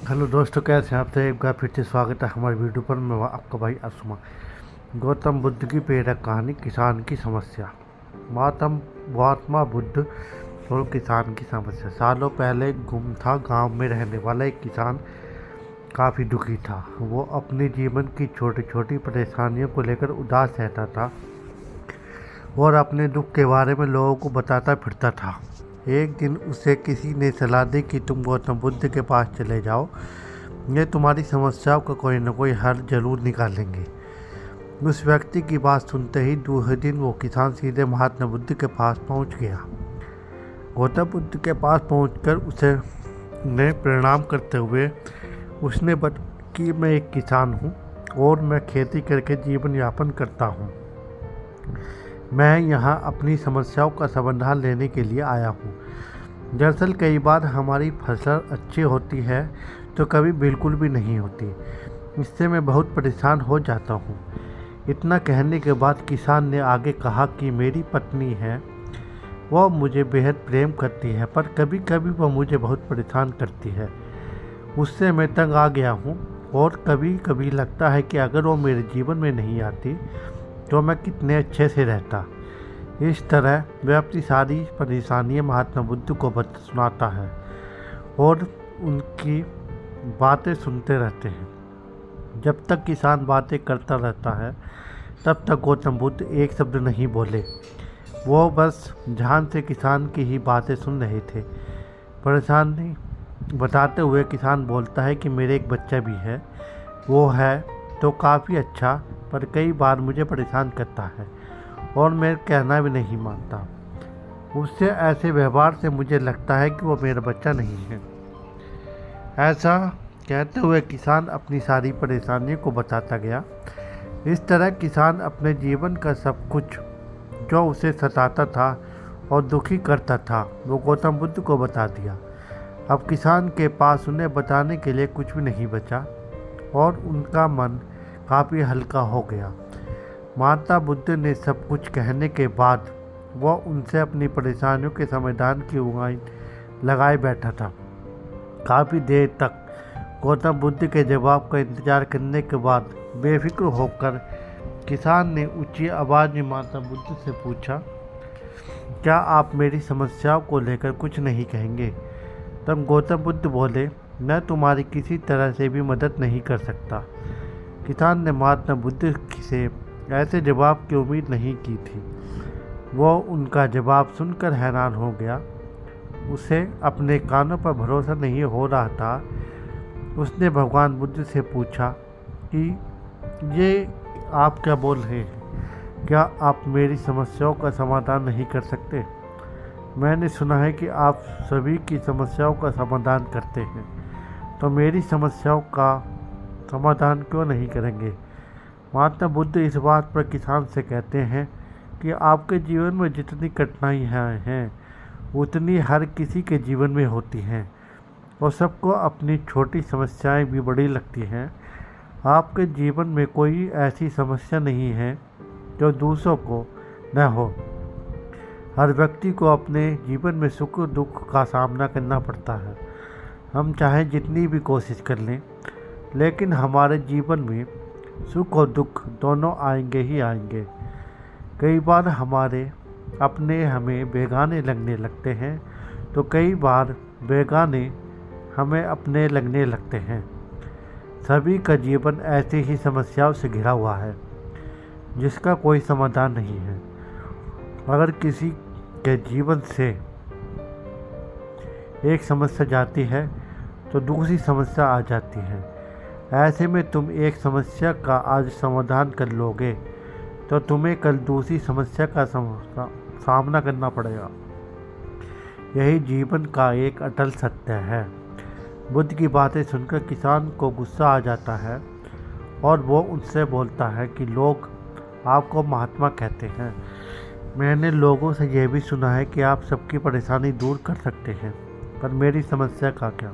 Hello दोस्तों, कैसे हैं आप? तो एक बार फिर से स्वागत है हमारे वीडियो पर। मैं आपका भाई असमा। गौतम बुद्ध की प्रेरक कहानी, किसान की समस्या। महात्मा बुद्ध और किसान की समस्या। सालों पहले गुमथा गांव में रहने वाला एक किसान काफ़ी दुखी था। वो अपने जीवन की छोटी छोटी परेशानियों को लेकर उदास रहता था और अपने दुख के बारे में लोगों को बताता फिरता था। एक दिन उसे किसी ने सलाह दी कि तुम गौतम बुद्ध के पास चले जाओ, ये तुम्हारी समस्याओं का कोई न कोई हल जरूर निकालेंगे। उस व्यक्ति की बात सुनते ही दूसरे दिन वो किसान सीधे महात्मा बुद्ध के पास पहुंच गया। गौतम बुद्ध के पास पहुंचकर उसे ने प्रणाम करते हुए उसने बताया कि मैं एक किसान हूं और मैं खेती करके जीवन यापन करता हूं। मैं यहाँ अपनी समस्याओं का समाधान लेने के लिए आया हूँ। दरअसल कई बार हमारी फसल अच्छी होती है तो कभी बिल्कुल भी नहीं होती। इससे मैं बहुत परेशान हो जाता हूँ। इतना कहने के बाद किसान ने आगे कहा कि मेरी पत्नी है, वह मुझे बेहद प्रेम करती है, पर कभी कभी वह मुझे बहुत परेशान करती है। उससे मैं तंग आ गया हूँ और कभी कभी लगता है कि अगर वो मेरे जीवन में नहीं आती तो मैं कितने अच्छे से रहता। इस तरह वह अपनी सारी परेशानियाँ महात्मा बुद्ध को सुनाता है और उनकी बातें सुनते रहते हैं। जब तक किसान बातें करता रहता है तब तक गौतम बुद्ध एक शब्द नहीं बोले। वो बस ध्यान से किसान की ही बातें सुन रहे थे। परेशानी बताते हुए किसान बोलता है कि मेरे एक बच्चा भी है, वो है तो काफ़ी अच्छा, पर कई बार मुझे परेशान करता है और मैं कहना भी नहीं मानता। उससे ऐसे व्यवहार से मुझे लगता है कि वो मेरा बच्चा नहीं है। ऐसा कहते हुए किसान अपनी सारी परेशानियों को बताता गया। इस तरह किसान अपने जीवन का सब कुछ जो उसे सताता था और दुखी करता था वो गौतम बुद्ध को बता दिया। अब किसान के पास उन्हें बताने के लिए कुछ भी नहीं बचा और उनका मन काफ़ी हल्का हो गया। महात्मा बुद्ध ने सब कुछ कहने के बाद वह उनसे अपनी परेशानियों के समाधान की उम्मीद लगाए बैठा था। काफ़ी देर तक गौतम बुद्ध के जवाब का इंतजार करने के बाद बेफिक्र होकर किसान ने ऊंची आवाज़ में महात्मा बुद्ध से पूछा, क्या आप मेरी समस्याओं को लेकर कुछ नहीं कहेंगे? तब गौतम बुद्ध बोले, मैं तुम्हारी किसी तरह से भी मदद नहीं कर सकता। किसान ने महात्मा बुद्ध से ऐसे जवाब की उम्मीद नहीं की थी। वो उनका जवाब सुनकर हैरान हो गया। उसे अपने कानों पर भरोसा नहीं हो रहा था। उसने भगवान बुद्ध से पूछा कि ये आप क्या बोल रहे हैं? क्या आप मेरी समस्याओं का समाधान नहीं कर सकते? मैंने सुना है कि आप सभी की समस्याओं का समाधान करते हैं, तो मेरी समस्याओं का समाधान क्यों नहीं करेंगे? महात्मा बुद्ध इस बात पर किसान से कहते हैं कि आपके जीवन में जितनी कठिनाइयाँ हैं उतनी हर किसी के जीवन में होती हैं और सबको अपनी छोटी समस्याएं भी बड़ी लगती हैं। आपके जीवन में कोई ऐसी समस्या नहीं है जो दूसरों को न हो। हर व्यक्ति को अपने जीवन में सुख दुख का सामना करना पड़ता है। हम चाहे जितनी भी कोशिश कर लें, लेकिन हमारे जीवन में सुख और दुख दोनों आएंगे ही आएंगे। कई बार हमारे अपने हमें बेगाने लगने लगते हैं तो कई बार बेगाने हमें अपने लगने लगते हैं। सभी का जीवन ऐसी ही समस्याओं से घिरा हुआ है जिसका कोई समाधान नहीं है। अगर किसी के जीवन से एक समस्या जाती है तो दूसरी समस्या आ जाती है। ऐसे में तुम एक समस्या का आज समाधान कर लोगे तो तुम्हें कल दूसरी समस्या का सामना करना पड़ेगा। यही जीवन का एक अटल सत्य है। बुद्ध की बातें सुनकर किसान को गुस्सा आ जाता है और वो उनसे बोलता है कि लोग आपको महात्मा कहते हैं। मैंने लोगों से यह भी सुना है कि आप सबकी परेशानी दूर कर सकते हैं, पर मेरी समस्या का क्या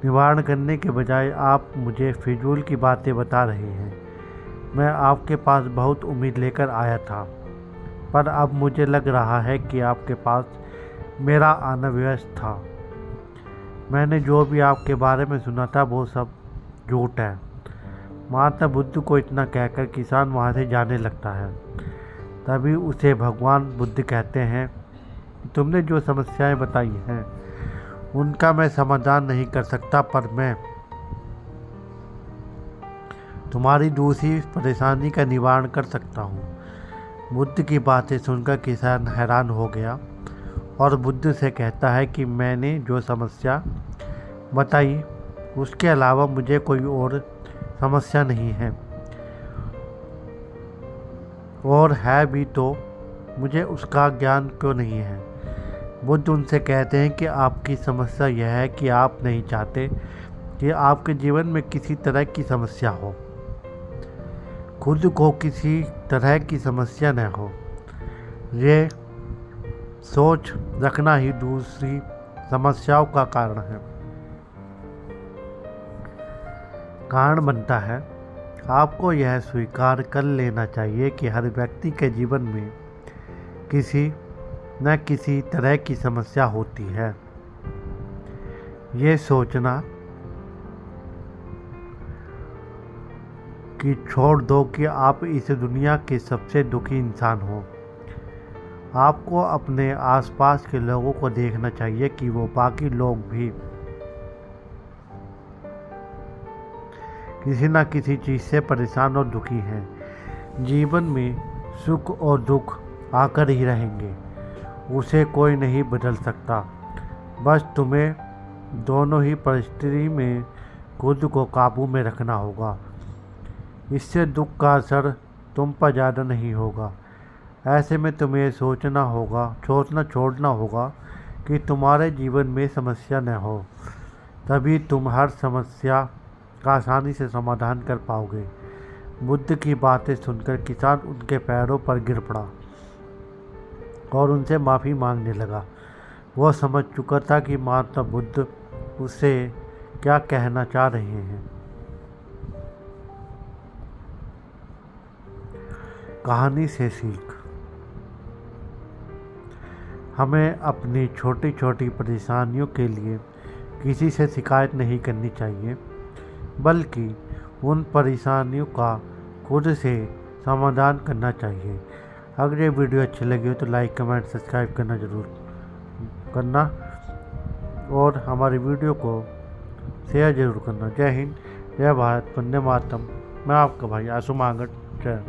निवारण करने के बजाय आप मुझे फिजूल की बातें बता रहे हैं। मैं आपके पास बहुत उम्मीद लेकर आया था, पर अब मुझे लग रहा है कि आपके पास मेरा आना व्यर्थ था। मैंने जो भी आपके बारे में सुना था वो सब झूठ है। महात्मा बुद्ध को इतना कहकर किसान वहाँ से जाने लगता है। तभी उसे भगवान बुद्ध कहते हैं, तुमने जो समस्याएं बताई हैं उनका मैं समाधान नहीं कर सकता, पर मैं तुम्हारी दूसरी परेशानी का निवारण कर सकता हूँ। बुद्ध की बातें सुनकर किसान हैरान हो गया और बुद्ध से कहता है कि मैंने जो समस्या बताई उसके अलावा मुझे कोई और समस्या नहीं है, और है भी तो मुझे उसका ज्ञान क्यों नहीं है। बुद्ध उनसे कहते हैं कि आपकी समस्या यह है कि आप नहीं चाहते कि आपके जीवन में किसी तरह की समस्या हो, खुद को किसी तरह की समस्या न हो। ये सोच रखना ही दूसरी समस्याओं का कारण बनता है। आपको यह स्वीकार कर लेना चाहिए कि हर व्यक्ति के जीवन में किसी न किसी तरह की समस्या होती है। ये सोचना कि छोड़ दो कि आप इस दुनिया के सबसे दुखी इंसान हो। आपको अपने आसपास के लोगों को देखना चाहिए कि वो बाकी लोग भी किसी न किसी चीज़ से परेशान और दुखी हैं। जीवन में सुख और दुख आकर ही रहेंगे, उसे कोई नहीं बदल सकता। बस तुम्हें दोनों ही परिस्थिति में खुद को काबू में रखना होगा। इससे दुख का असर तुम पर ज़्यादा नहीं होगा। ऐसे में तुम्हें सोचना छोड़ना होगा कि तुम्हारे जीवन में समस्या न हो, तभी तुम हर समस्या का आसानी से समाधान कर पाओगे। बुद्ध की बातें सुनकर किसान उनके पैरों पर गिर पड़ा और उनसे माफ़ी मांगने लगा। वह समझ चुका था कि महात्मा बुद्ध उससे क्या कहना चाह रहे हैं। कहानी से सीख। हमें अपनी छोटी छोटी परेशानियों के लिए किसी से शिकायत नहीं करनी चाहिए, बल्कि उन परेशानियों का खुद से समाधान करना चाहिए। अगर ये वीडियो अच्छी लगी हो तो लाइक, कमेंट, सब्सक्राइब करना ज़रूर करना और हमारी वीडियो को शेयर ज़रूर करना। जय हिंद, जय भारत, वंदे मातरम। मैं आपका भाई आसू मांगट। जय।